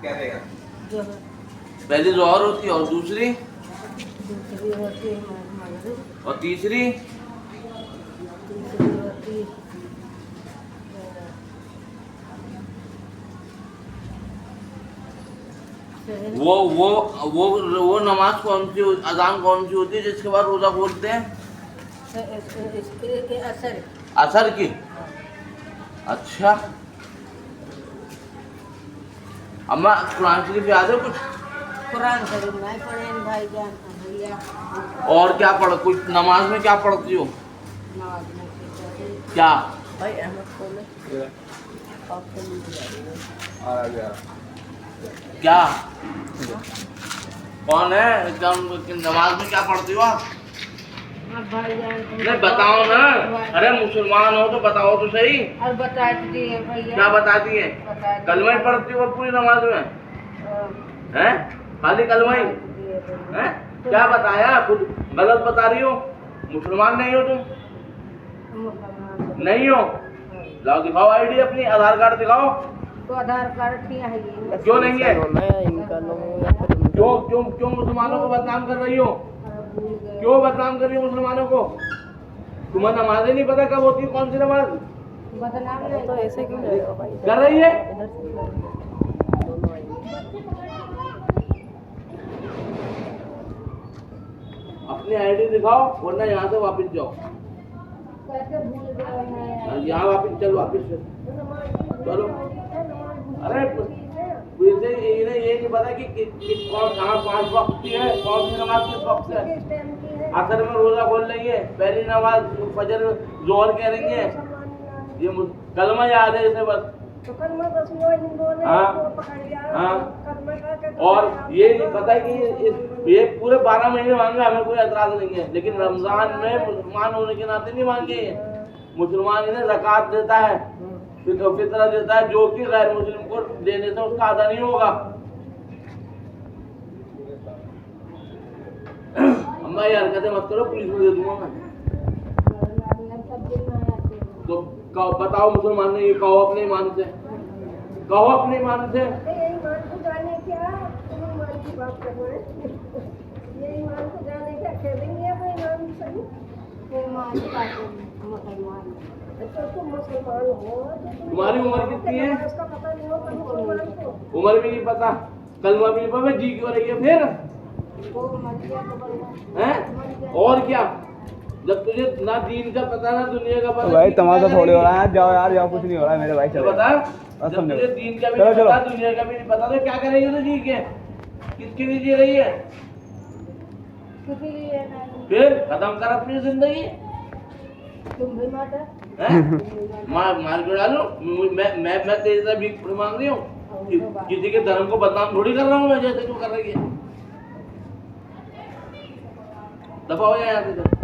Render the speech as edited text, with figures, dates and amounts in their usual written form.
क्या देगा? पहली जोहर होती है और दूसरी दूसरी होती है मगरिब, और तीसरी तीसरी होती है वो नमाज कौन सी अजान कौन सी होती है जिसके बाद रोजा खोलते हैं? असर। असर की। अच्छा, अम्मा कुरान शरीफ याद है कुछ? कुरान शरीफ नहीं पढ़े भाई जान भैया। और क्या पढ़, कुछ नमाज में क्या पढ़ती हो? नमाज में क्या? भाई अहमद खोले आ गया। क्या कौन है? नमाज में क्या पढ़ती हो आप? भाई जान नहीं बताओ ना। अरे मुसलमान हो तो बताओ तो सही। और बता दिए भैया। क्या बताती है? कलमा ही पढ़ती हो पूरी नमाज में? हैं? खाली कलमा ही? हैं? क्या बताया? खुद गलत बता रही हो। मुसलमान नहीं हो तुम? नहीं हो? लाओ दिखाओ आईडी अपनी, आधार कार्ड दिखाओ। तो आधार कार्ड नहीं है। क्यों नहीं है? क्यों क्यों क्यों मुसलमानों को बदनाम कर रही हो? क्यों बदनाम कर रही हो मुसलमानों को? तुम्हें नमाज ही नहीं पता कब होती है, कौन सी नमाज? बदनाम नहीं तो ऐसे क्यों कर रही है? अपनी आईडी दिखाओ वरना यहाँ से वापस जाओ। कैसे भूल गए हैं? यहाँ वापस चलो, वापस चलो। अरे मुझे ये नहीं पता कि कौन कहाँ 5 वक्त की है, कौन सी नमाज किस वक्त है। आखिर में रोजा खोल रही है, पहली नमाज फजर जोहर कह रही है। ये कलमा याद है इसे बस। हाँ। और ये नहीं पता कि ये पूरे 12 महीने मांगे, हमें कोई एतराज नहीं है, लेकिन रमजान में मुसलमान होने के नाते नहीं मांगे। मुसलमान इन्हें ज़कात देता है, फितरा देता है, जो कि गैर मुस्लिम को देने से उसका अदा नहीं होगा। अम्मा ये हरकतें मत करो, पुलिस में दे दूंगा मैं। तो बताओ मुसलमान ने, ये कहो अपने ईमान से, कहो अपने ईमान से। तुम्हारी उम्र कितनी है? उम्र भी नहीं पता, कलमा भी नहीं पता, जी क्यों रही है फिर? हैं? और क्या? जब तुझे ना दीन का पता ना दुनिया का पता, भाई तमाशा थोड़ी हो रहा है। जाओ यार, जाओ, कुछ नहीं हो रहा है मेरे भाई। चलो बता, जब तुझे दीन का भी नहीं पता दुनिया का भी नहीं पता तो क्या करेगी तो जी के? किसके लिए जी रही है? फिर खत्म कर अपनी जिंदगी। तुम भी माता मार के डालू? मैं तेरे से भीख मांग रही हूँ? किसी के धर्म को बदनाम थोड़ी कर रहा हूँ मैं, जैसे तू कर रही है। दफा हो जाए यहाँ से।